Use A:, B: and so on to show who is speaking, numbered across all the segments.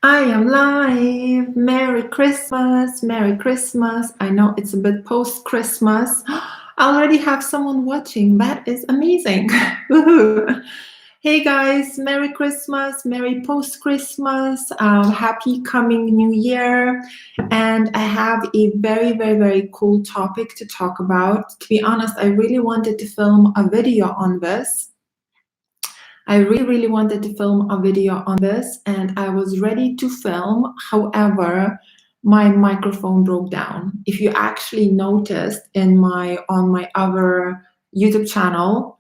A: I am live. Merry Christmas. Merry Christmas. I know it's a bit post-Christmas. I already have someone watching. That is amazing. Woohoo. Hey guys, Merry Christmas, Merry post-Christmas, happy coming New Year. And I have a very, very, very cool topic to talk about. To be honest, I really wanted to film a video on this. I really wanted to film a video on this, and I was ready to film. However, my microphone broke down. If you actually noticed on my other YouTube channel,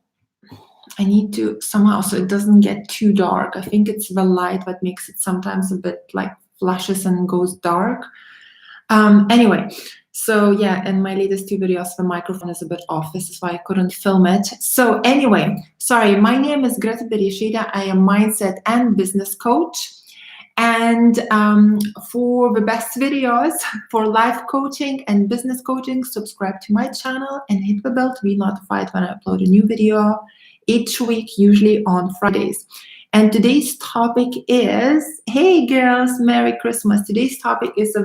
A: I need to somehow, so it doesn't get too dark. I think it's the light that makes it sometimes a bit like flashes and goes dark. Anyway, so yeah, in my latest two videos, the microphone is a bit off. This is why I couldn't film it. So anyway, sorry, my name is Greta Bereisaite. I am mindset and business coach. And for the best videos for life coaching and business coaching, subscribe to my channel and hit the bell to be notified when I upload a new video each week, usually on Fridays. And today's topic is, hey girls, Merry Christmas. Today's topic is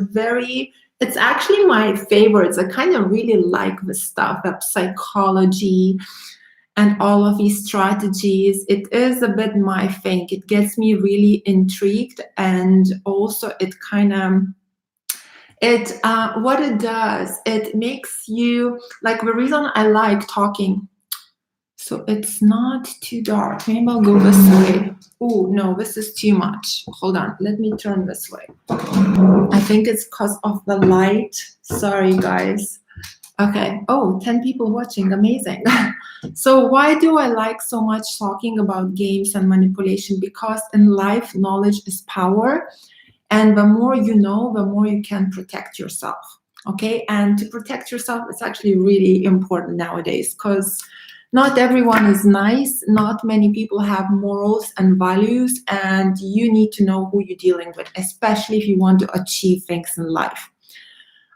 A: it's actually my favorites. I kind of really like this stuff, that psychology and all of these strategies. It is a bit my thing. It gets me really intrigued, and also it kind of, what it does, it makes you, like, the reason I like talking, so it's not too dark. Maybe I'll go this way. Oh, no, this is too much. Hold on, let me turn this way. I think it's because of the light. Sorry, guys. Okay. Oh, 10 people watching. Amazing. So why do I like so much talking about games and manipulation? Because in life, knowledge is power. And the more you know, the more you can protect yourself. Okay. And to protect yourself, it's actually really important nowadays, because not everyone is nice. Not many people have morals and values, and you need to know who you're dealing with, especially if you want to achieve things in life.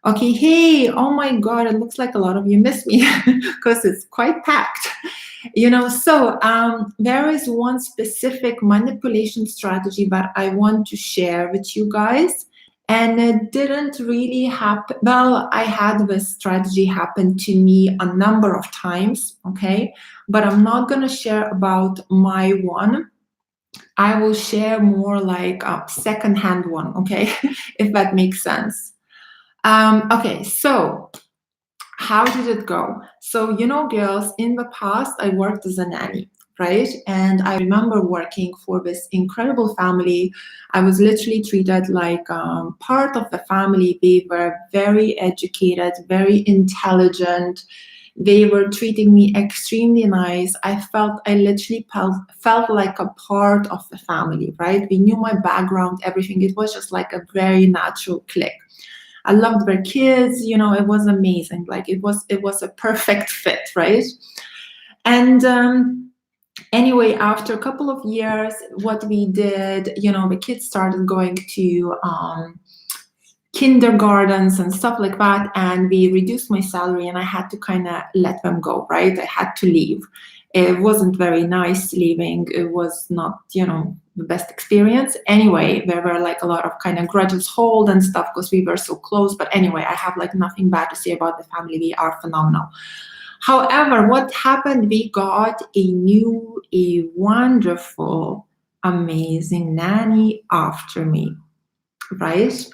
A: Okay, hey, oh my God, it looks like a lot of you miss me because it's quite packed. So there is one specific manipulation strategy that I want to share with you guys. And it didn't really happen. Well, I had this strategy happen to me a number of times, okay? But I'm not going to share about my one. I will share more like a second-hand one, okay? If that makes sense. Okay, so how did it go? So, girls, in the past, I worked as a nanny, right? And I remember working for this incredible family. I was literally treated like part of the family. They were very educated, very intelligent. They were treating me extremely nice. I literally felt like a part of the family, right? We knew my background, everything. It was just like a very natural click. I loved their kids, it was amazing. Like it was a perfect fit, right? And anyway, after a couple of years, what we did, the kids started going to kindergartens and stuff like that, and we reduced my salary, and I had to kind of let them go, right? I had to leave. It wasn't very nice leaving. It was not, the best experience. Anyway, there were like a lot of kind of grudges hold and stuff because we were so close. But anyway, I have like nothing bad to say about the family. We are phenomenal. However, what happened, we got a wonderful, amazing nanny after me, right?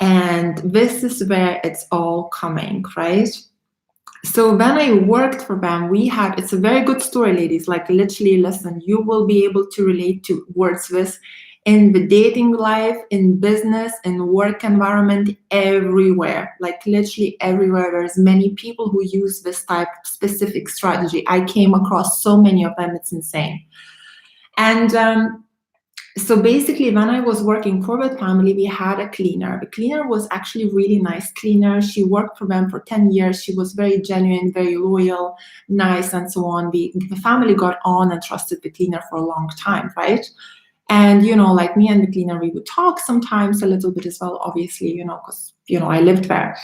A: And this is where it's all coming, right? So when I worked for them, it's a very good story, ladies, like literally, listen, you will be able to relate to words with in the dating life, in business, in work environment, everywhere, like literally everywhere. There's many people who use this type of specific strategy. I came across so many of them, it's insane. And so basically, when I was working for that family, we had a cleaner. The cleaner was actually a really nice cleaner. She worked for them for 10 years. She was very genuine, very loyal, nice, and so on. The family got on and trusted the cleaner for a long time, right? And, like me and the cleaner, we would talk sometimes a little bit as well, obviously, because, I lived there.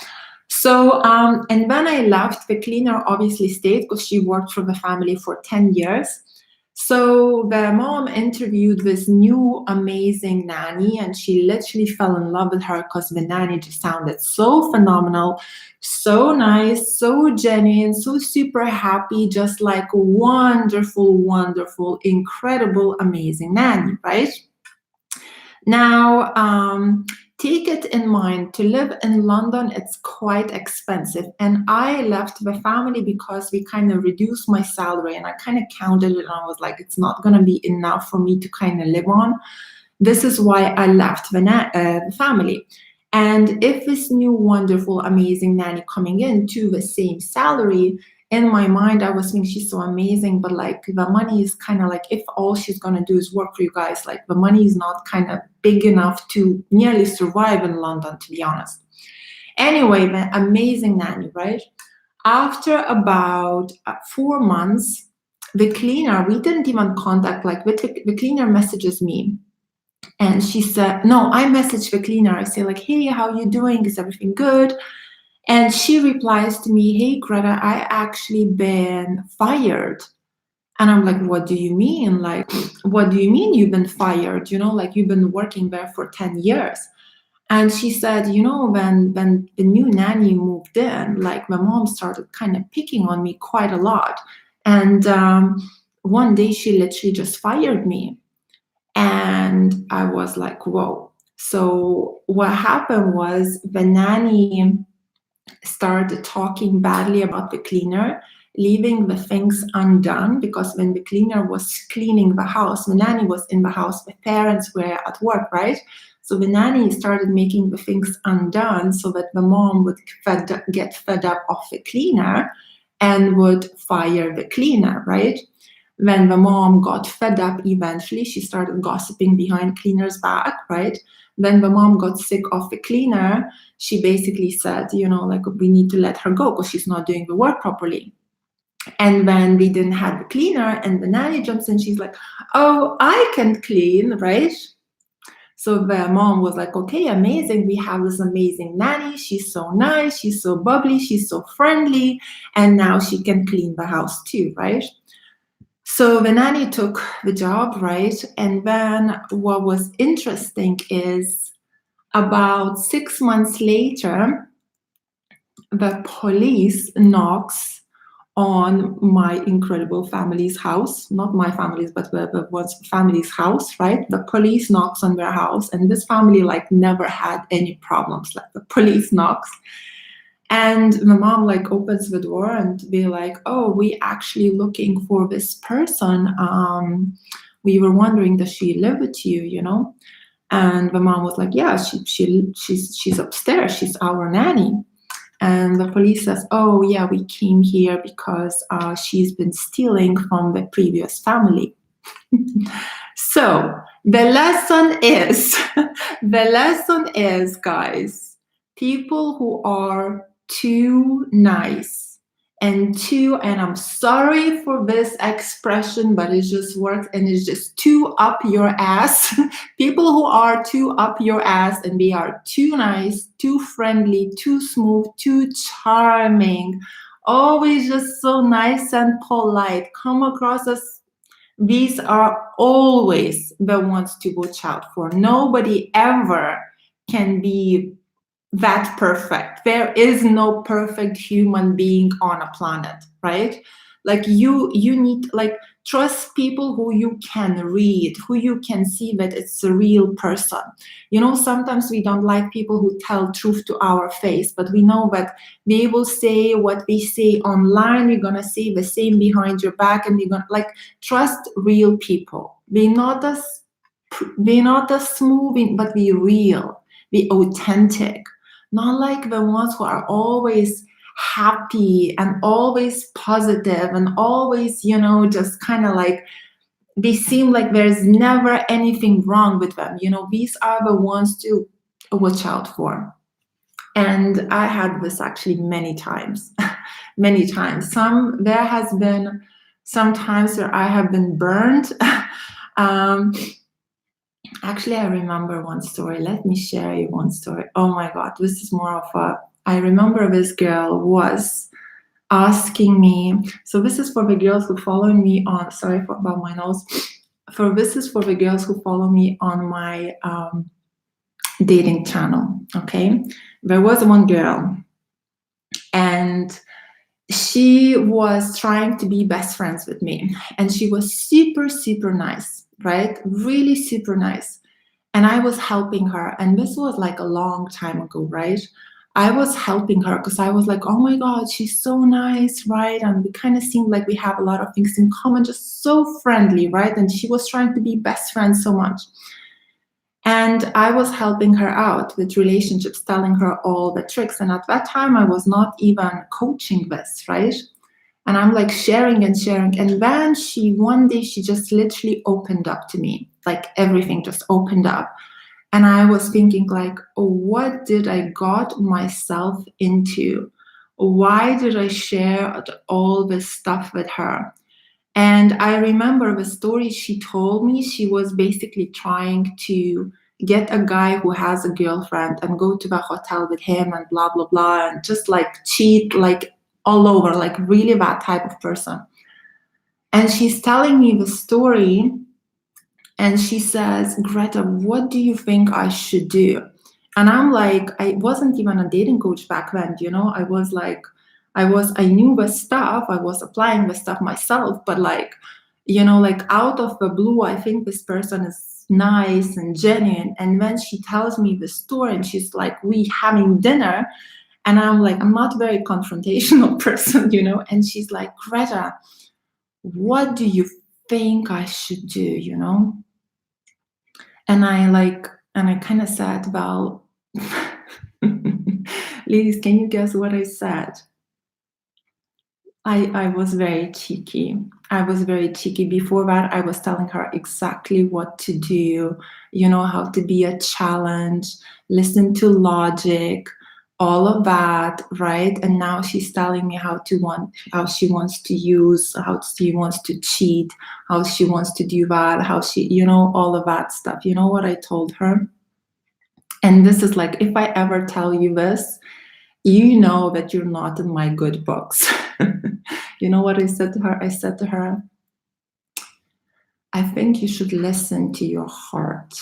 A: So, and when I left, the cleaner obviously stayed because she worked for the family for 10 years. So the mom interviewed this new amazing nanny, and she literally fell in love with her because the nanny just sounded so phenomenal, so nice, so genuine, so super happy, just like wonderful, wonderful, incredible, amazing nanny, right? Now, take it in mind, to live in London, it's quite expensive. And I left the family because we kind of reduced my salary, and I kind of counted it and I was like, it's not going to be enough for me to kind of live on. This is why I left the family. And if this new, wonderful, amazing nanny coming in to the same salary, in my mind, I was thinking she's so amazing, but like the money is kind of like, if all she's gonna do is work for you guys, like the money is not kind of big enough to nearly survive in London, to be honest. Anyway, the amazing nanny, right? After about 4 months, the cleaner, we didn't even contact, like the cleaner messages me. And she said, no, I messaged the cleaner. I say like, hey, how you doing? Is everything good? And she replies to me, hey, Greta, I actually been fired. And I'm like, what do you mean? Like, what do you mean you've been fired? You know, like you've been working there for 10 years. And she said, you know, when the new nanny moved in, like my mom started kind of picking on me quite a lot. And one day she literally just fired me. And I was like, whoa. So what happened was the nanny started talking badly about the cleaner, leaving the things undone, because when the cleaner was cleaning the house, the nanny was in the house, the parents were at work, right? So the nanny started making the things undone so that the mom would get fed up of the cleaner and would fire the cleaner, right? When the mom got fed up, eventually she started gossiping behind cleaner's back, right? When the mom got sick of the cleaner, she basically said, you know, like we need to let her go because she's not doing the work properly. And when we didn't have the cleaner and the nanny jumps in, she's like, oh, I can clean, right? So the mom was like, okay, amazing. We have this amazing nanny. She's so nice. She's so bubbly. She's so friendly. And now she can clean the house too, right? So the nanny took the job, right? And then what was interesting is about 6 months later, the police knocks on my incredible family's house, not my family's, but the family's house, right? The police knocks on their house, and this family like never had any problems. Like the police knocks, and the mom like opens the door and be like, oh, we actually looking for this person. We were wondering, does she live with you, you know? And the mom was like, yeah, she's upstairs. She's our nanny. And the police says, oh, yeah, we came here because she's been stealing from the previous family. So the lesson is, guys, people who are too nice and I'm sorry for this expression, but it just works, and it's just too up your ass. People who are too up your ass and they are too nice, too friendly, too smooth, too charming, always just so nice and polite, come across as, these are always the ones to watch out for. Nobody ever can be that perfect. There is no perfect human being on a planet, right? Like you need, like, trust people who you can read, who you can see that it's a real person. You know, sometimes we don't like people who tell truth to our face, but we know that they will say what they say online, we're gonna say the same behind your back, and we're gonna, like, trust real people. Be not as smooth, but be real, be authentic. Not like the ones who are always happy and always positive and always, you know, just kind of like, they seem like there's never anything wrong with them. You know, these are the ones to watch out for. And I had this actually many times, many times. There has been some times where I have been burned. Actually, I remember one story. Let me share you one story. Oh my God, this is more of a, I remember this girl was asking me. So this is for the girls who follow me on. Sorry about my nose. This is for the girls who follow me on my dating channel. Okay, there was one girl, and she was trying to be best friends with me, and she was super nice, right? Really super nice. And I was helping her, and this was like a long time ago, right? I was helping her because I was like, oh my God, she's so nice, right? And we kind of seemed like we have a lot of things in common, just so friendly, right? And she was trying to be best friends so much. And I was helping her out with relationships, telling her all the tricks. And at that time, I was not even coaching this, right? And I'm like sharing and sharing. And then one day, she just literally opened up to me, like everything just opened up. And I was thinking like, oh, what did I got myself into? Why did I share all this stuff with her? And I remember the story she told me. She was basically trying to get a guy who has a girlfriend and go to the hotel with him and blah, blah, blah, and just like cheat like all over, like really that type of person. And she's telling me the story, and she says, Greta, what do you think I should do? And I'm like, I wasn't even a dating coach back then, you know? I was like, I knew the stuff, I was applying the stuff myself, but like, you know, like out of the blue, I think this person is nice and genuine. And then she tells me the story, and she's like, we having dinner. And I'm like, I'm not a very confrontational person, you know? And she's like, Greta, what do you think I should do, you know? And I kind of said, well, ladies, can you guess what I said? I was very cheeky. I was very cheeky. Before that, I was telling her exactly what to do, you know, how to be a challenge, listen to logic, all of that, right? And now she's telling me how she wants to use, how she wants to cheat, how she wants to do that, how she, you know, all of that stuff. You know what I told her? And this is like, if I ever tell you this, you know that you're not in my good books. You know what I said to her? I said to her, I think you should listen to your heart.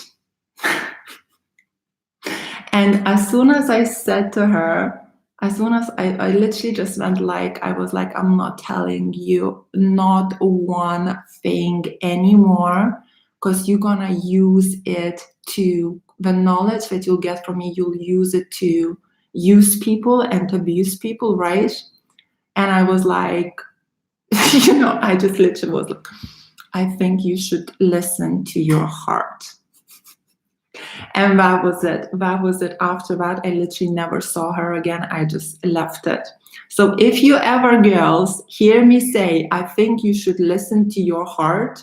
A: And as soon as I said to her, as soon as I literally just went like, I was like, I'm not telling you not one thing anymore, because you're gonna use it to, the knowledge that you'll get from me, you'll use it to use people and abuse people, right? And I was like, you know, I just literally was like, I think you should listen to your heart. And that was it. That was it. After that, I literally never saw her again. I just left it. So if you ever, girls, hear me say, I think you should listen to your heart,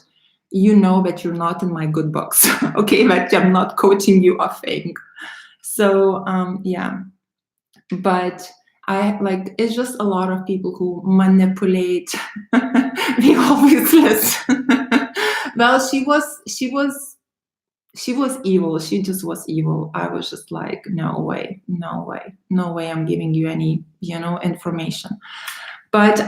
A: you know that you're not in my good books. Okay, that I'm not coaching you a thing. So yeah, but I like, it's just a lot of people who manipulate the obviousness. Well, she was evil. She just was evil. I was just like, no way, I'm giving you any, you know, information. But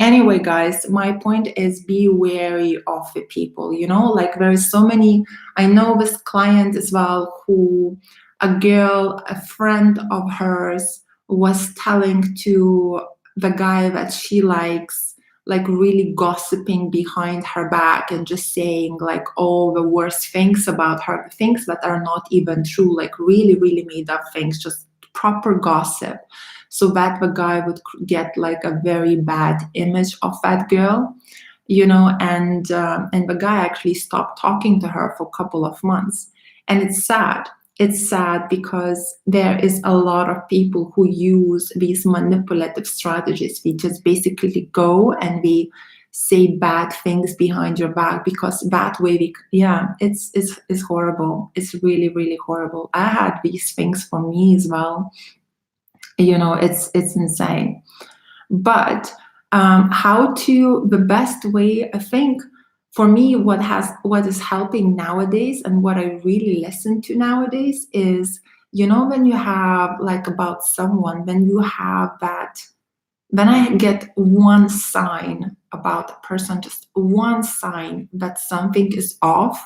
A: anyway, guys, my point is, be wary of the people, you know, like there is so many. I know this client as well, who a friend of hers was telling to the guy that she likes, like really gossiping behind her back and just saying like all the worst things about her, things that are not even true, like really made up things, just proper gossip, so that the guy would get like a very bad image of that girl, you know. And the guy actually stopped talking to her for a couple of months. And it's sad. It's sad because there is a lot of people who use these manipulative strategies. We just basically go and we say bad things behind your back, because that way it's horrible. It's really horrible. I had these things for me as well. You know, it's insane. But the best way, I think, for me, what is helping nowadays and what I really listen to nowadays is, you know, when you have like about someone, when you have that when I get one sign about a person, just one sign that something is off,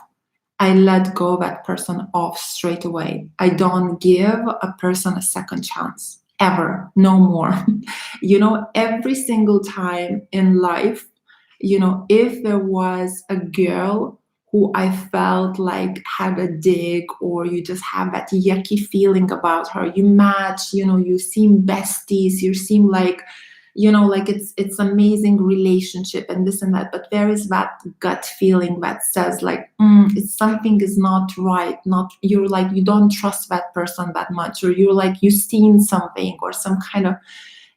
A: I let go that person off straight away. I don't give a person a second chance ever, no more. Every single time in life, if there was a girl who I felt like had a dig, or you just have that yucky feeling about her, you match, you seem besties, you seem like it's amazing relationship and this and that, but there is that gut feeling that says like it's something is not right, not you're like you don't trust that person that much, or you're like you've seen something or some kind of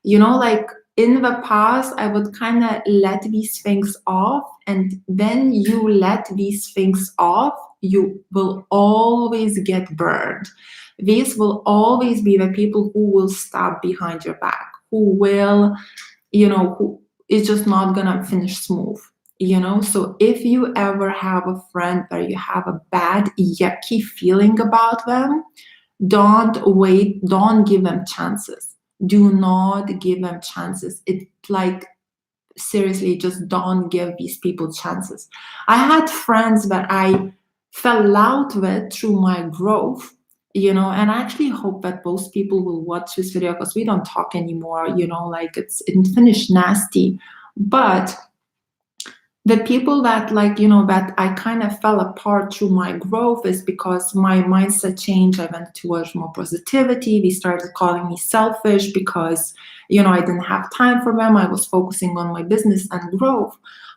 A: like in the past I would kind of let these things off, and then you let these things off, you will always get burned. These will always be the people who will stab behind your back, who will who is just not gonna finish smooth. So if you ever have a friend where you have a bad yucky feeling about them, don't give them chances. Do not give them chances. It's like, seriously, just don't give these people chances. I had friends that I fell out with through my growth, and I actually hope that both people will watch this video, because we don't talk anymore, like it's in Finnish nasty. But the people that that I kind of fell apart through my growth is because my mindset changed. I went towards more positivity. They started calling me selfish because I didn't have time for them. I was focusing on my business and growth.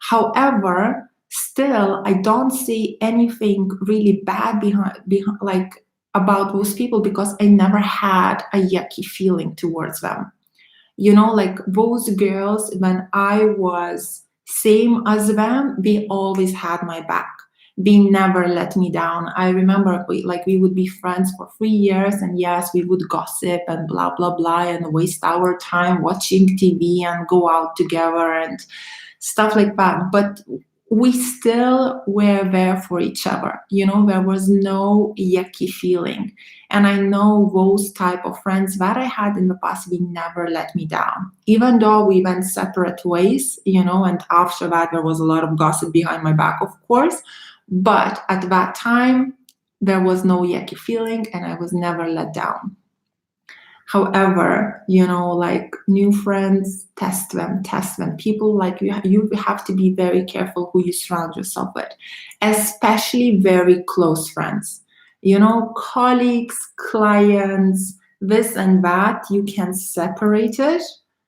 A: However, still I don't see anything really bad behind like about those people, because I never had a yucky feeling towards them. Like those girls, when I was same as them, they always had my back. They never let me down. I remember we would be friends for 3 years, and yes, we would gossip and blah blah blah and waste our time watching TV and go out together and stuff like that. But we still were there for each other. There was no yucky feeling. And I know those type of friends that I had in the past, we never let me down. Even though we went separate ways, and after that there was a lot of gossip behind my back, of course. But at that time, there was no yucky feeling and I was never let down. However, like new friends, test them. People like you have to be very careful who you surround yourself with, especially very close friends. Colleagues, clients, this and that, you can separate it,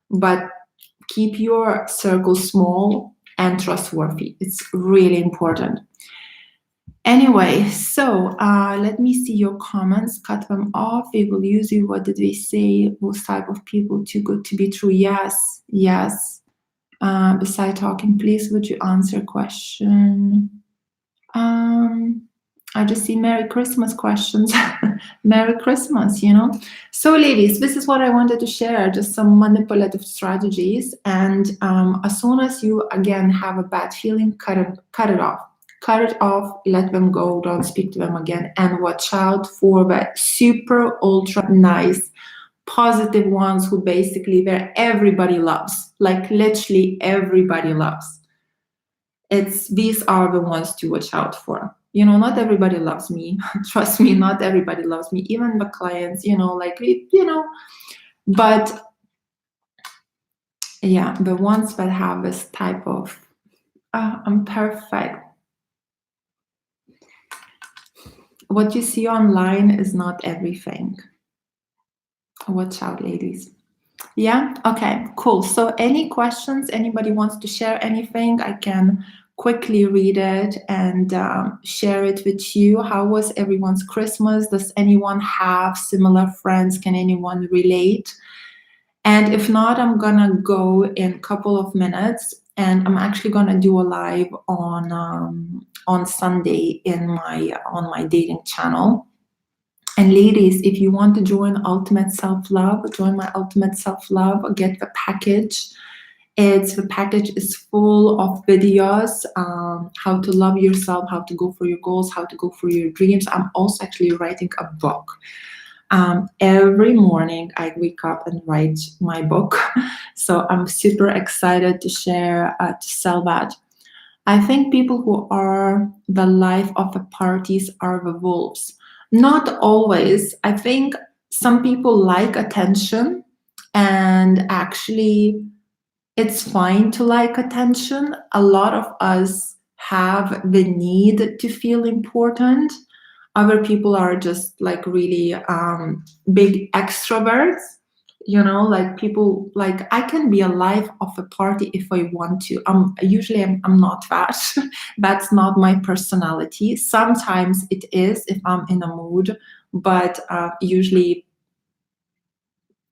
A: but keep your circle small and trustworthy. It's really important. Anyway, so let me see your comments. Cut them off. They will use you. What did they say? Those type of people too good to be true. Yes. Beside talking, please would you answer question? I just see Merry Christmas questions. Merry Christmas, So ladies, this is what I wanted to share, just some manipulative strategies. And as soon as you again have a bad feeling, cut it off. Cut it off, let them go, don't speak to them again, and watch out for the super ultra nice, positive ones who basically where everybody loves, like literally everybody loves. These are the ones to watch out for. Not everybody loves me. Trust me, not everybody loves me. Even the clients, but yeah, the ones that have this type of, I'm perfect. What you see online is not everything. Watch out, ladies. Yeah, okay, cool. So any questions? Anybody wants to share anything? I can quickly read it and share it with you. How was everyone's Christmas? Does anyone have similar friends? Can anyone relate? And if not, I'm gonna go in a couple of minutes, and I'm actually gonna do a live on Sunday on my dating channel. And ladies, if you want to join Ultimate Self-Love, join my Ultimate Self-Love, get the package. The package is full of videos, how to love yourself, how to go for your goals, how to go for your dreams. I'm also actually writing a book. Every morning I wake up and write my book. So I'm super excited to share, to sell that. I think people who are the life of the parties are the wolves. Not always. I think some people like attention, and actually, it's fine to like attention. A lot of us have the need to feel important. Other people are just like really big extroverts, like people, like I can be a life of a party if I want to. Usually I'm not that. That's not my personality. Sometimes it is if I'm in a mood, but usually,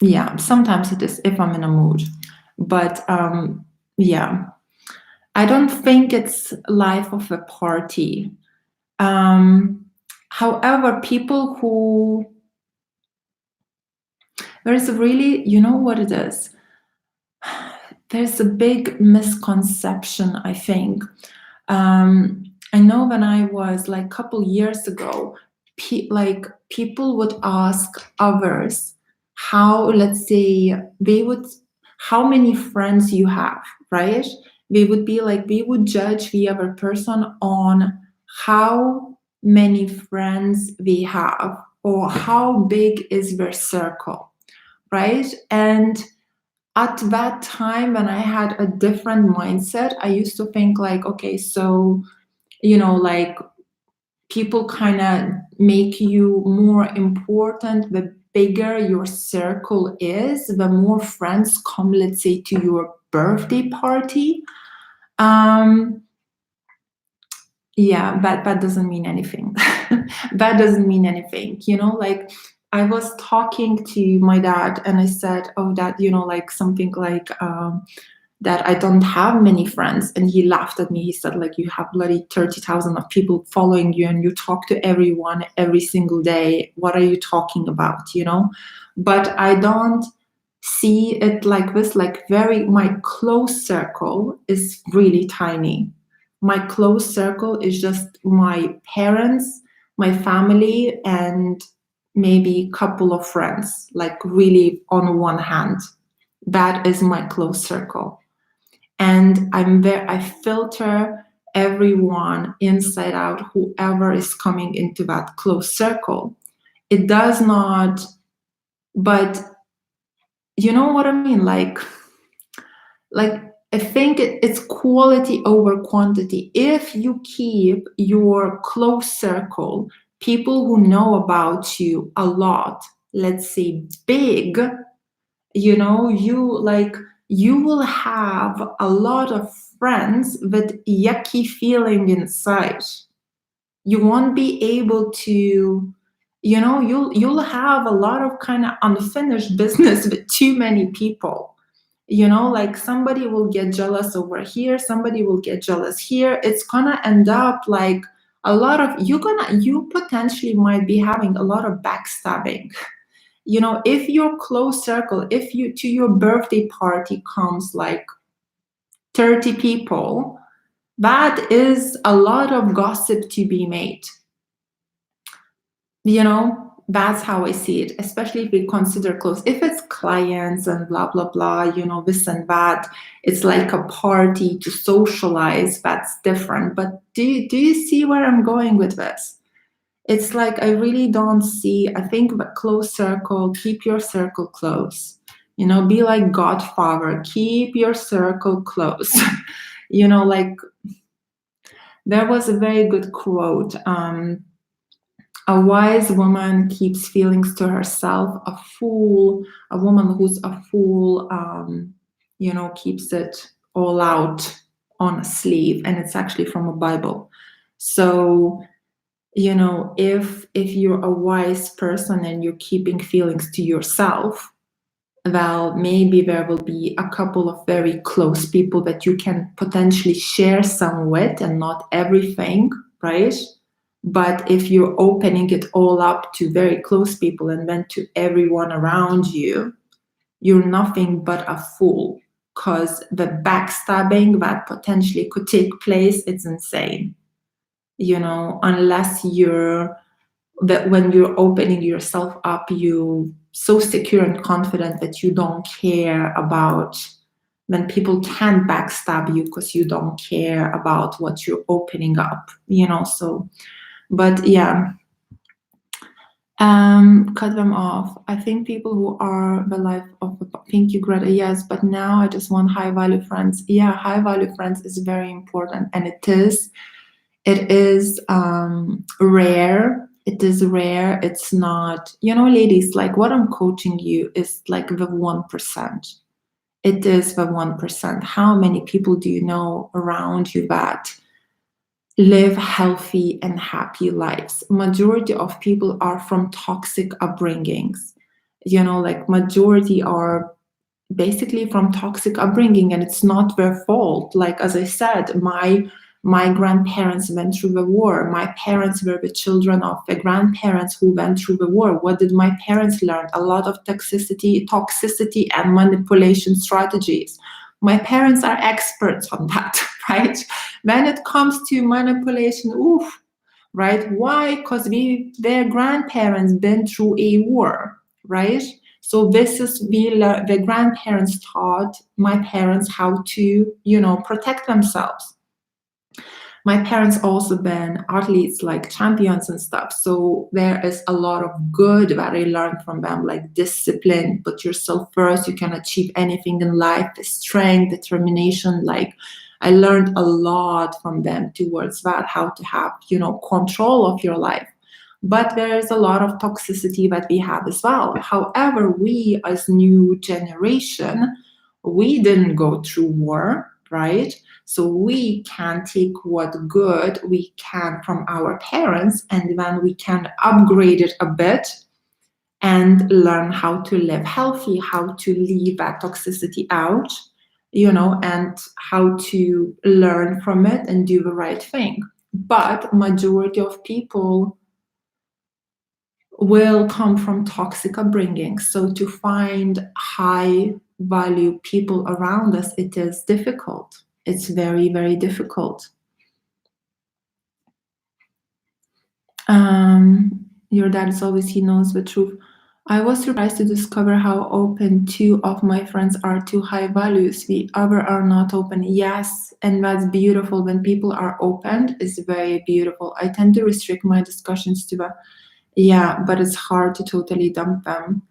A: yeah, sometimes it is if I'm in a mood. But yeah, I don't think it's life of a party. However, people who, there's really, you know what it is? There's a big misconception, I think. I know when I was like a couple years ago, like people would ask others how, let's say, how many friends you have, right? They would be like, we would judge the other person on how many friends they have or how big is their circle, right? And at that time when I had a different mindset, I used to think like, okay, so, like people kind of make you more important. The bigger your circle is, the more friends come, let's say, to your birthday party. Yeah, that doesn't mean anything. That doesn't mean anything, like I was talking to my dad and I said, oh dad, like something like that I don't have many friends. And he laughed at me. He said, like, you have bloody 30,000 of people following you and you talk to everyone every single day. What are you talking about, But I don't see it like this, like my close circle is really tiny. My close circle is just my parents, my family, and maybe a couple of friends, like really on one hand. That is my close circle. And I filter everyone inside out, whoever is coming into that close circle. It does not, but you know what I mean? Like I think it's quality over quantity. If you keep your close circle, people who know about you a lot, let's say big, you will have a lot of friends with yucky feeling inside. You won't be able to, you'll have a lot of kind of unfinished business with too many people. Like somebody will get jealous over here, somebody will get jealous here. It's gonna end up like a lot of you potentially might be having a lot of backstabbing. If your close circle, if you to your birthday party comes like 30 people, that is a lot of gossip to be made. That's how I see it, especially if we consider close. If it's clients and blah, blah, blah, this and that, it's like a party to socialize, that's different. But do you see where I'm going with this? It's like I really don't see. I think the close circle, keep your circle close. Be like Godfather, keep your circle close. Like there was a very good quote. A wise woman keeps feelings to herself. A woman who's a fool, keeps it all out on a sleeve. And it's actually from a Bible. So if you're a wise person and you're keeping feelings to yourself, well, maybe there will be a couple of very close people that you can potentially share some with and not everything, right? But if you're opening it all up to very close people and then to everyone around you, you're nothing but a fool, because the backstabbing that potentially could take place, it's insane. Unless you're that when you're opening yourself up, you so secure and confident that you don't care about when people can backstab you because you don't care about what you're opening up, so. But yeah, cut them off. I think people who are the life of the, thank you, Greta. Yes, but now I just want high value friends. Yeah, high value friends is very important, and it is rare. It is rare. It's not, ladies, like what I'm coaching you is like the 1%. It is the 1%. How many people do you know around you that live healthy and happy lives? Majority of people are from toxic upbringings. Like majority are basically from toxic upbringing, and it's not their fault. Like, as I said, my grandparents went through the war. My parents were the children of the grandparents who went through the war. What did my parents learn? A lot of toxicity and manipulation strategies. My parents are experts on that, right? When it comes to manipulation, oof, right? Why? Because their grandparents been through a war, right? So this is the grandparents taught my parents how to, protect themselves. My parents also been athletes, like champions and stuff. So there is a lot of good that I learned from them, like discipline, put yourself first, you can achieve anything in life, the strength, determination. Like I learned a lot from them towards that, how to have, control of your life. But there is a lot of toxicity that we have as well. However, we as new generation, we didn't go through war, right? So we can take what good we can from our parents, and then we can upgrade it a bit and learn how to live healthy, how to leave that toxicity out, and how to learn from it and do the right thing. But majority of people will come from toxic upbringing. So to find high value people around us, it is difficult. It's very, very difficult. Your dad is always, he knows the truth. I was surprised to discover how open 2 of my friends are to high values. The other are not open. Yes, and that's beautiful. When people are open, it's very beautiful. I tend to restrict my discussions to the, yeah, but it's hard to totally dump them.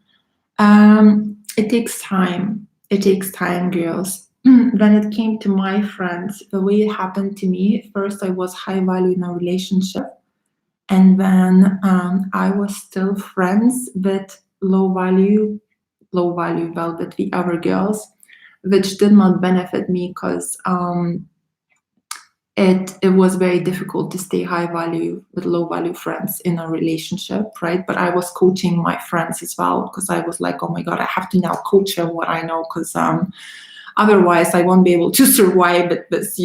A: It takes time. It takes time, girls. When it came to my friends, the way it happened to me, first I was high value in a relationship, and then I was still friends with low value, well, with the other girls, which did not benefit me because it was very difficult to stay high value with low value friends in a relationship, right? But I was coaching my friends as well, because I was like, oh my God, I have to now coach them what I know, because otherwise I won't be able to survive with this,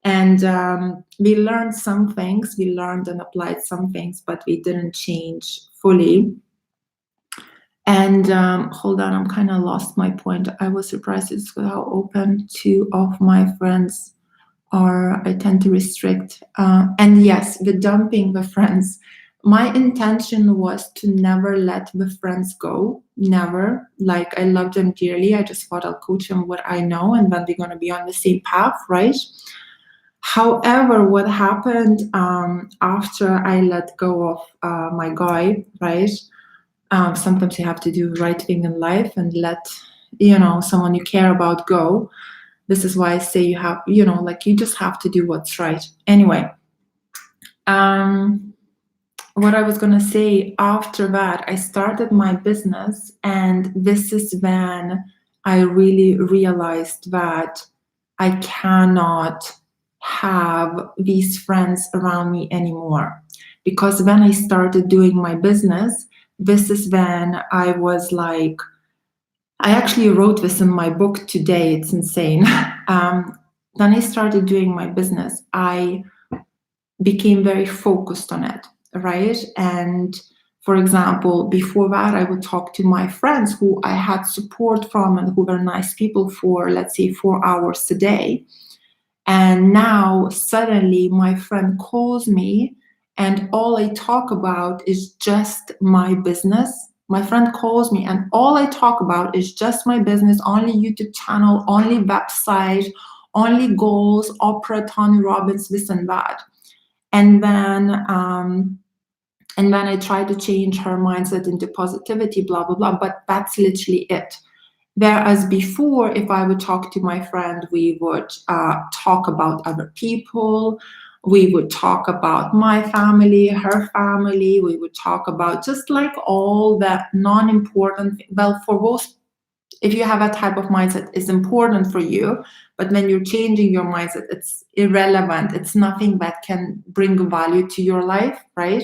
A: And we learned some things, we learned and applied some things, but we didn't change fully. And hold on, I'm kind of lost my point. I was surprised at how open 2 of my friends are. I tend to restrict. And yes, the dumping the friends. My intention was to never let the friends go. Never. Like, I love them dearly. I just thought I'll coach them what I know, and then we're going to be on the same path, right? However, what happened after I let go of my guy, right? Sometimes you have to do the right thing in life and let, someone you care about go. This is why I say you have, like, you just have to do what's right. Anyway, what I was going to say, after that, I started my business, and this is when I really realized that I cannot have these friends around me anymore. Because when I started doing my business, this is when I was like, I actually wrote this in my book today. It's insane. When I started doing my business, I became very focused on it, right? And for example, before that, I would talk to my friends who I had support from and who were nice people for, let's say, 4 hours a day. And now suddenly my friend calls me and all I talk about is just my business. My friend calls me and all I talk about is just my business, only YouTube channel, only website, only goals, opera, Tony Robbins, this and that. And then I try to change her mindset into positivity, blah, blah, blah. But that's literally it. Whereas before, if I would talk to my friend, we would talk about other people. We would talk about my family, her family. We would talk about just like all the non-important, well, for most, if you have a type of mindset, it's important for you. But when you're changing your mindset, it's irrelevant. It's nothing that can bring value to your life, right?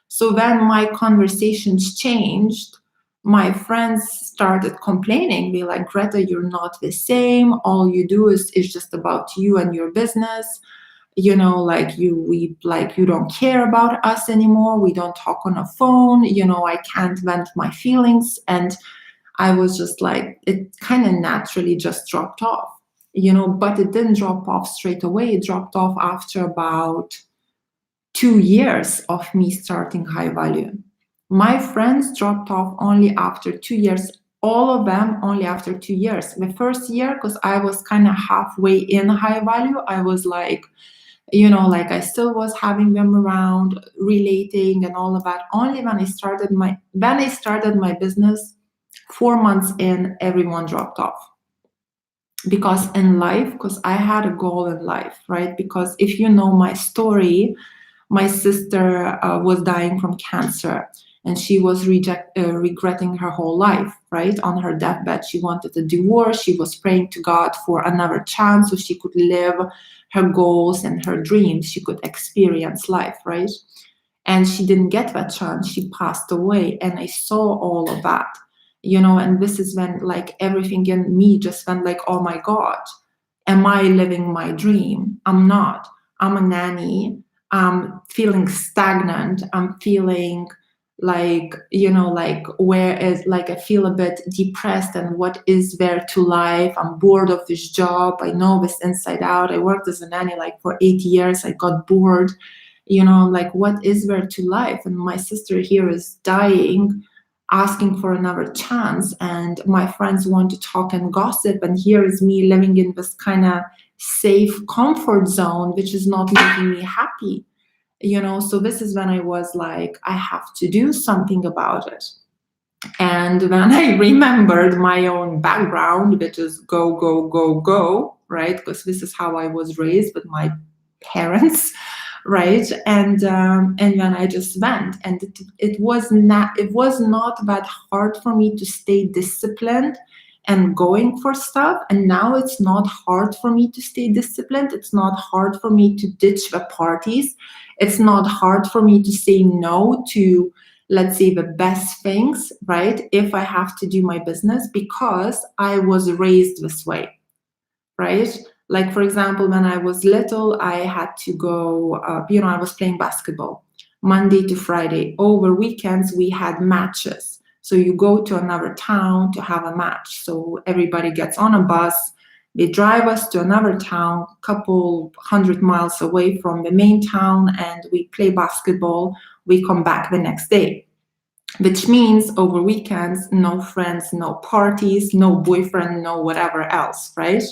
A: So when my conversations changed, my friends started complaining, be like, Greta, you're not the same. All you do is just about you and your business. Like you don't care about us anymore. We don't talk on a phone. I can't vent my feelings. And I was just like, it kind of naturally just dropped off, but it didn't drop off straight away. It dropped off after about 2 years of me starting high value. My friends dropped off only after 2 years, all of them only after 2 years. The first year, because I was kind of halfway in high value, I was like, like I still was having them around, relating and all of that. Only when I started my business, 4 months in, everyone dropped off. Because in life, because I had a goal in life, right? Because if you know my story, my sister was dying from cancer and she was regretting her whole life, right? On her deathbed, she wanted a divorce. She was praying to God for another chance so she could live her goals and her dreams. She could experience life, right? And she didn't get that chance. She passed away. And I saw all of that, and this is when like everything in me just went like, oh my God, am I living my dream? I'm not. I'm a nanny. I'm feeling stagnant. I'm feeling like, like where is, like I feel a bit depressed and what is there to life? I'm bored of this job. I know this inside out. I worked as a nanny like for 8 years. I got bored, like what is there to life? And my sister here is dying, asking for another chance, and my friends want to talk and gossip, and here is me living in this kind of safe comfort zone which is not making me happy. So this is when I was like, I have to do something about it. And when I remembered my own background, which is go, go, go, go, right? Because this is how I was raised with my parents, right? And then I just went, and it was not that hard for me to stay disciplined and going for stuff. And now it's not hard for me to stay disciplined. It's not hard for me to ditch the parties. It's not hard for me to say no to, let's say, the best things, right? If I have to do my business, because I was raised this way, right? Like, for example, when I was little, I had to go, I was playing basketball Monday to Friday. Over weekends, we had matches. So you go to another town to have a match. So everybody gets on a bus. They drive us to another town, couple 100 miles away from the main town, and we play basketball. We come back the next day, which means over weekends, no friends, no parties, no boyfriend, no whatever else, right?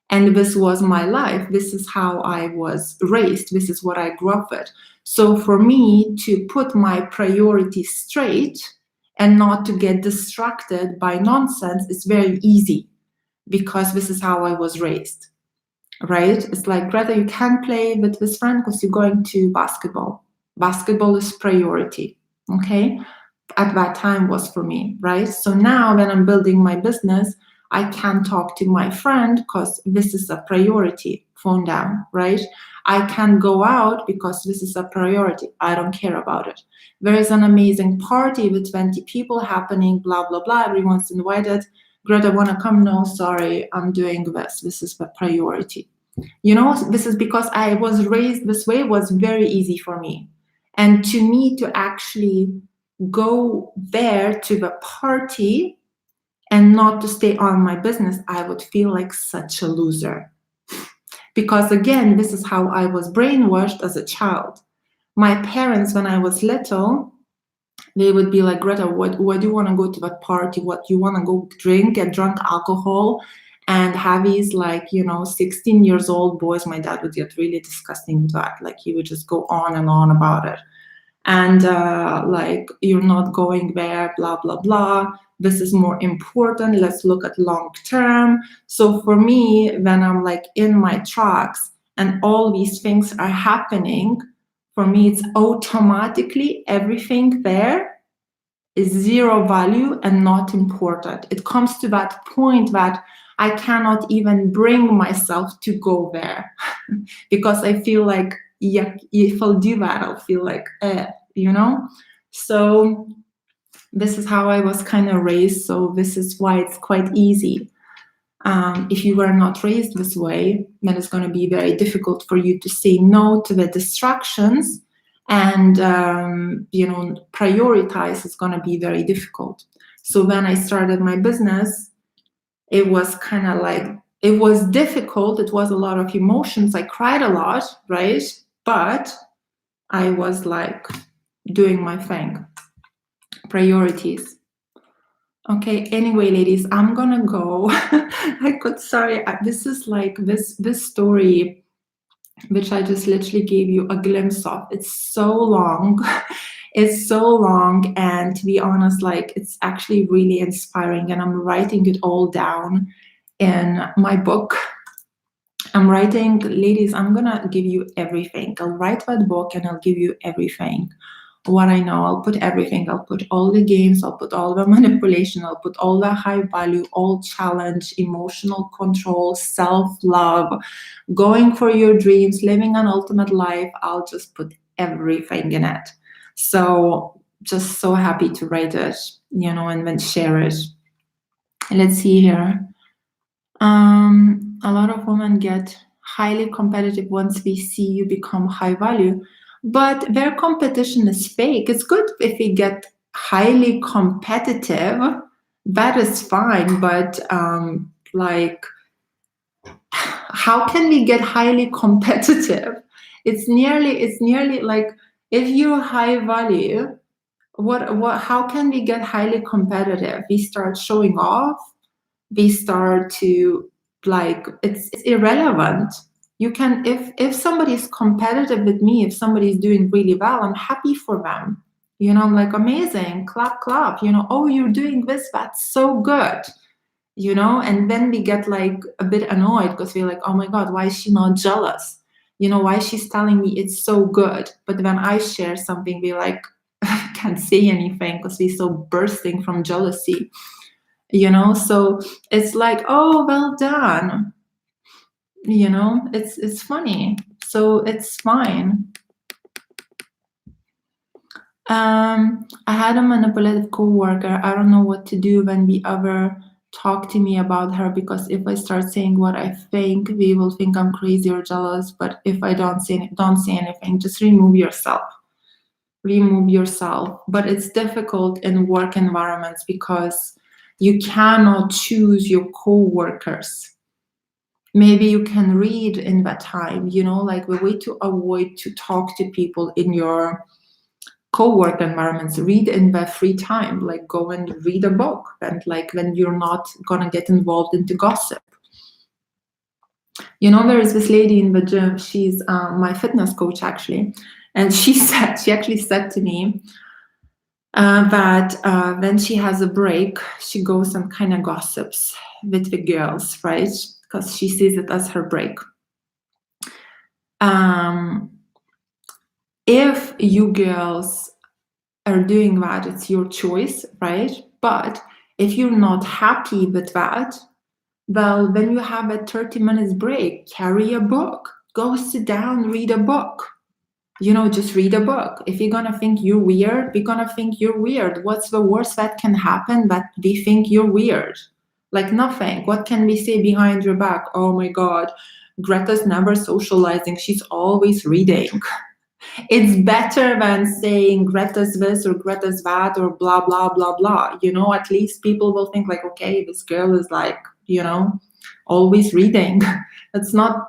A: And this was my life. This is how I was raised. This is what I grew up with. So for me to put my priorities straight and not to get distracted by nonsense is very easy, because this is how I was raised, right? It's like, Greta, you can't play with this friend because you're going to basketball. Basketball is priority, okay? At that time was for me, right? So now when I'm building my business, I can talk to my friend because this is a priority, phone down, right? I can go out because this is a priority. I don't care about it. There is an amazing party with 20 people happening, blah, blah, blah. Everyone's invited. Greta, want to come? No, sorry, I'm doing this. This is the priority. This is because I was raised this way. It was very easy for me. And to me, to actually go there to the party and not to stay on my business, I would feel like such a loser. Because again, this is how I was brainwashed as a child. My parents, when I was little, they would be like, Greta, what do you want to go to that party? What you want to go drink, get drunk alcohol, and have these 16 years old boys. My dad would get really disgusting with that. Like he would just go on and on about it. And you're not going there, blah, blah, blah. This is more important. Let's look at long term. So for me, when I'm like in my tracks and all these things are happening, for me, it's automatically everything there is zero value and not important. It comes to that point that I cannot even bring myself to go there because I feel like, yeah, if I'll do that, I'll feel like, So this is how I was kind of raised. So this is why it's quite easy. If you were not raised this way, then it's going to be very difficult for you to say no to the distractions, and prioritize is going to be very difficult. So when I started my business, it was kind of like, it was difficult. It was a lot of emotions. I cried a lot, right? But I was like doing my thing. Priorities. Okay, anyway, ladies, I'm gonna go. Sorry, this is like this story, which I just literally gave you a glimpse of. It's so long. It's so long, and to be honest, like it's actually really inspiring, and I'm writing it all down in my book. I'm writing, ladies, I'm gonna give you everything. I'll write that book and I'll give you everything. What I know, I'll put everything. I'll put all the games, I'll put all the manipulation, I'll put all the high value, all challenge, emotional control, self-love, going for your dreams, living an ultimate life. I'll just put everything in it. So just so happy to write it, and then share it. Let's see here. A lot of women get highly competitive once we see you become high value, but their competition is fake. It's good if we get highly competitive, that is fine, but how can we get highly competitive? It's nearly like, if you're high value, how can we get highly competitive? We start showing off. We start to it's irrelevant. You can, if somebody's competitive with me, if somebody's doing really well, I'm happy for them. I'm like, amazing, clap, clap. Oh, you're doing this, that's so good. And then we get like a bit annoyed because we're like, oh my God, why is she not jealous? Why she's telling me it's so good, but when I share something, we like can't say anything because we're so bursting from jealousy. So it's like, oh, well done. It's funny. So it's fine. I had a manipulative coworker. I don't know what to do when we ever talk to me about her, because if I start saying what I think, we will think I'm crazy or jealous. But if I don't say anything, just remove yourself. But it's difficult in work environments because you cannot choose your co-workers. Maybe you can read in that time, like the way to avoid to talk to people in your co-work environments. Read in their free time, like go and read a book, and like when you're not gonna get involved into gossip. There is this lady in the gym. She's my fitness coach actually, and she actually said to me that when she has a break, she goes and kind of gossips with the girls, right? Because she sees it as her break. If you girls are doing that, it's your choice, right? But if you're not happy with that, well, when you have a 30 minutes break, carry a book, go sit down, read a book. Just read a book. If you're gonna think you're weird, we're gonna think you're weird. What's the worst that can happen? That we think you're weird. Like nothing. What can we say behind your back? Oh my God, Greta's never socializing. She's always reading. It's better than saying Greta's this or Greta's that or blah, blah, blah, blah. At least people will think like, okay, this girl is like, always reading. It's not,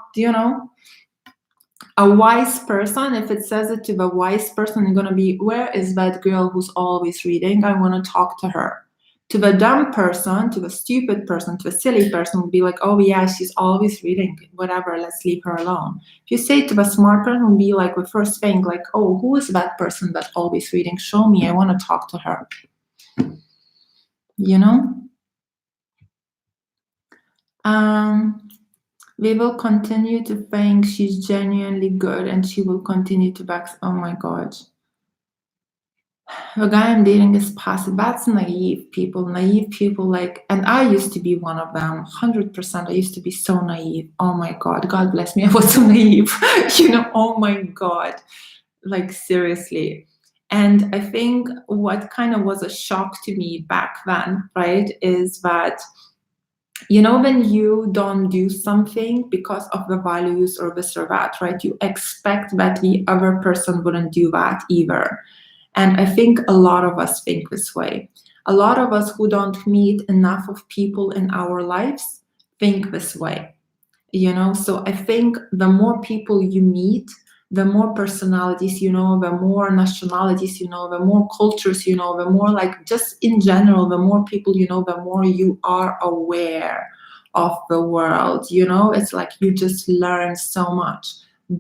A: A wise person, if it says it to the wise person, you're gonna be, where is that girl who's always reading? I want to talk to her. To the dumb person, to the stupid person, to the silly person, would be like, oh yeah, she's always reading, whatever, let's leave her alone. If you say to the smart person, would be like the first thing, like, oh, who is that person that's always reading? Show me, I want to talk to her. You know? We will continue to think she's genuinely good and she will continue to back. Oh my God. The guy I'm dating is passive. That's naive people. Naive people, like, and I used to be one of them. 100%. I used to be so naive. Oh my God. God bless me. I was so naive. Oh my God. Like, seriously. And I think what kind of was a shock to me back then, right, is that when you don't do something because of the values or this or that, right? You expect that the other person wouldn't do that either. And I think a lot of us think this way. A lot of us who don't meet enough of people in our lives think this way. So I think the more people you meet, the more personalities the more nationalities the more cultures the more, like, just in general, the more people the more you are aware of the world. It's like you just learn so much.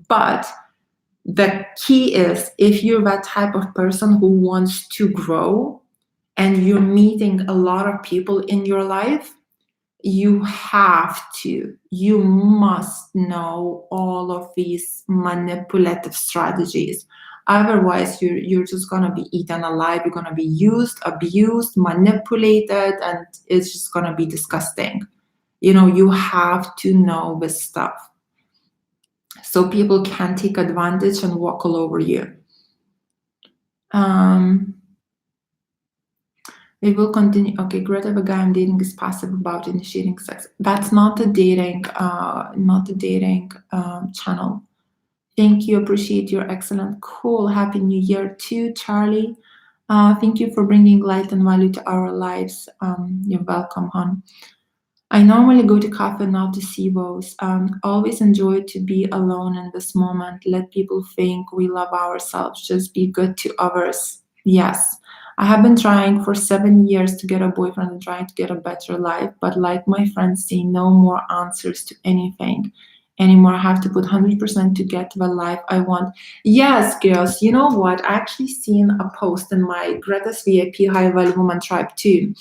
A: But the key is, if you're that type of person who wants to grow and you're meeting a lot of people in your life, you must know all of these manipulative strategies. Otherwise, you're just going to be eaten alive. You're going to be used, abused, manipulated, and it's just going to be disgusting. You have to know this stuff so people can take advantage and walk all over you. We will continue. Okay, Greta, the guy I'm dating is passive about initiating sex. That's not a dating, channel. Thank you. Appreciate your excellent. Cool. Happy New Year too, Charlie. Thank you for bringing light and value to our lives. You're welcome, hon. I normally go to cafe not to see those. Always enjoy to be alone in this moment. Let people think we love ourselves. Just be good to others. Yes. I have been trying for 7 years to get a boyfriend and trying to get a better life, but like my friends say, no more answers to anything anymore. I have to put 100% to get to the life I want. Yes, girls, you know what? I actually seen a post in my Greta's VIP High Value Woman Tribe too.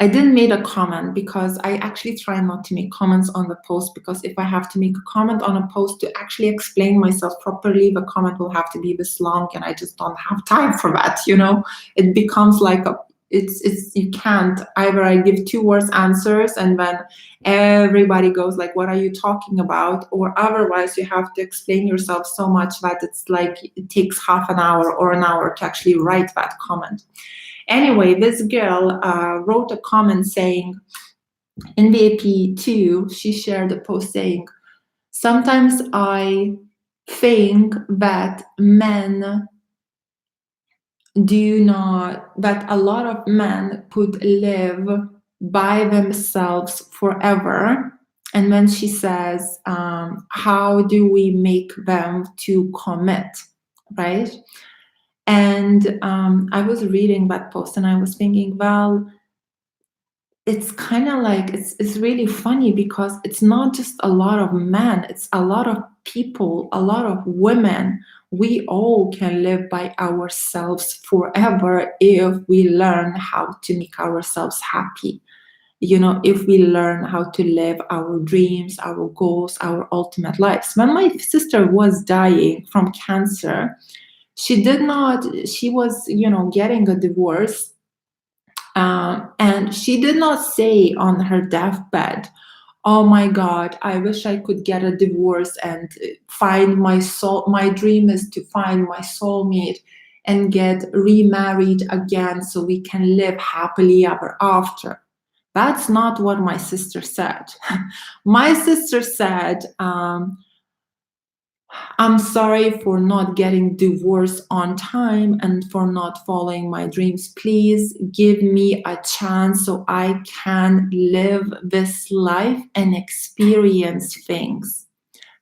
A: I didn't make a comment because I actually try not to make comments on the post, because if I have to make a comment on a post to actually explain myself properly, the comment will have to be this long and I just don't have time for that. It becomes like you can't. Either I give 2 words answers and then everybody goes like, what are you talking about? Or otherwise you have to explain yourself so much that it's like it takes half an hour or an hour to actually write that comment. Anyway, this girl wrote a comment saying, in VIP 2, she shared a post saying, sometimes I think that that a lot of men could live by themselves forever. And then she says, how do we make them to commit, right? And I was reading that post and I was thinking, well, it's kind of like, it's really funny, because it's not just a lot of men, it's a lot of people, a lot of women. We all can live by ourselves forever if we learn how to make ourselves happy. If we learn how to live our dreams, our goals, our ultimate lives. When my sister was dying from cancer, she was getting a divorce, and she did not say on her deathbed, oh my God, I wish I could get a divorce and find my soul. My dream is to find my soulmate and get remarried again so we can live happily ever after. That's not what my sister said. My sister said, I'm sorry for not getting divorced on time and for not following my dreams. Please give me a chance so I can live this life and experience things.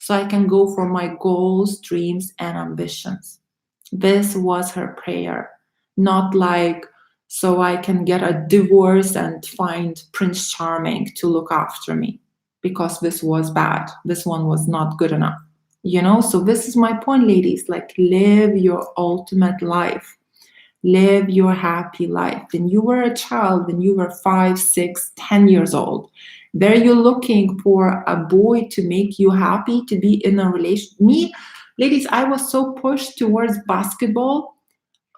A: so I can go for my goals, dreams, and ambitions. This was her prayer, not like so I can get a divorce and find Prince Charming to look after me, because this was bad. This one was not good enough. So this is my point, ladies. Like, live your ultimate life. Live your happy life. When you were a child, when you were 5, 6, 10 years old, were you looking for a boy to make you happy, to be in a relation? Me, ladies, I was so pushed towards basketball.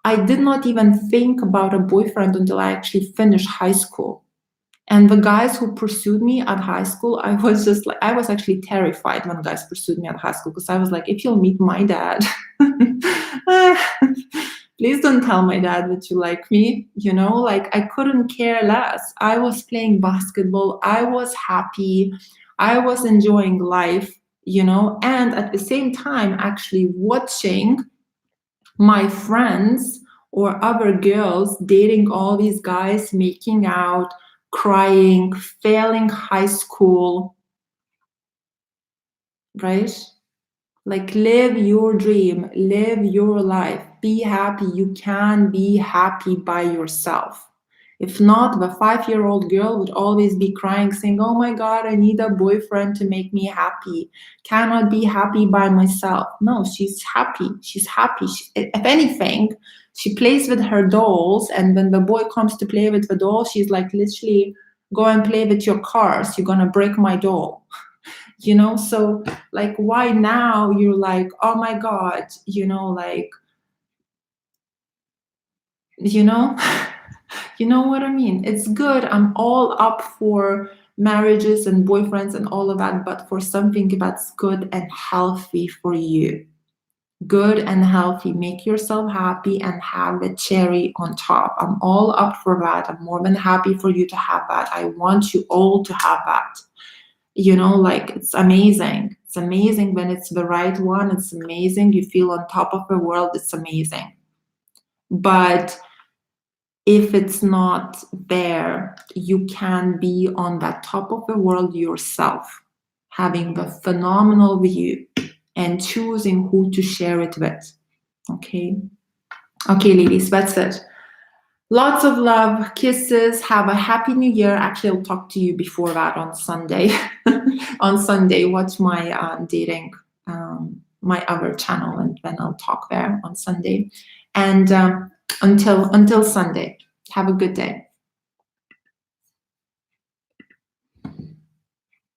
A: I did not even think about a boyfriend until I actually finished high school. And the guys who pursued me at high school, I was just like, I was actually terrified when guys pursued me at high school, because I was like, if you'll meet my dad, please don't tell my dad that you like me. Like, I couldn't care less. I was playing basketball. I was happy. I was enjoying life, and at the same time, actually watching my friends or other girls dating all these guys, making out, crying, failing high school, right? Like, live your dream, live your life, be happy. You can be happy by yourself. If not, the 5-year-old girl would always be crying, saying, oh my God, I need a boyfriend to make me happy. Cannot be happy by myself. No, she's happy. She's happy. If anything, she plays with her dolls. And when the boy comes to play with the doll, she's like, literally, go and play with your cars. You're going to break my doll. So like, why now you're like, oh my God, like, you know you know what I mean? It's good. I'm all up for marriages and boyfriends and all of that, but for something that's good and healthy for you. Good and healthy. Make yourself happy and have the cherry on top. I'm all up for that. I'm more than happy for you to have that. I want you all to have that. Like, it's amazing. It's amazing when it's the right one. It's amazing. You feel on top of the world. It's amazing. But if it's not there, you can be on that top of the world yourself, having the phenomenal view and choosing who to share it with. Okay, ladies, that's it. Lots of love, kisses. Have a happy new year. Actually, I'll talk to you before that on Sunday. On Sunday, watch my dating, my other channel, and then I'll talk there on Sunday. And until Sunday, have a good day.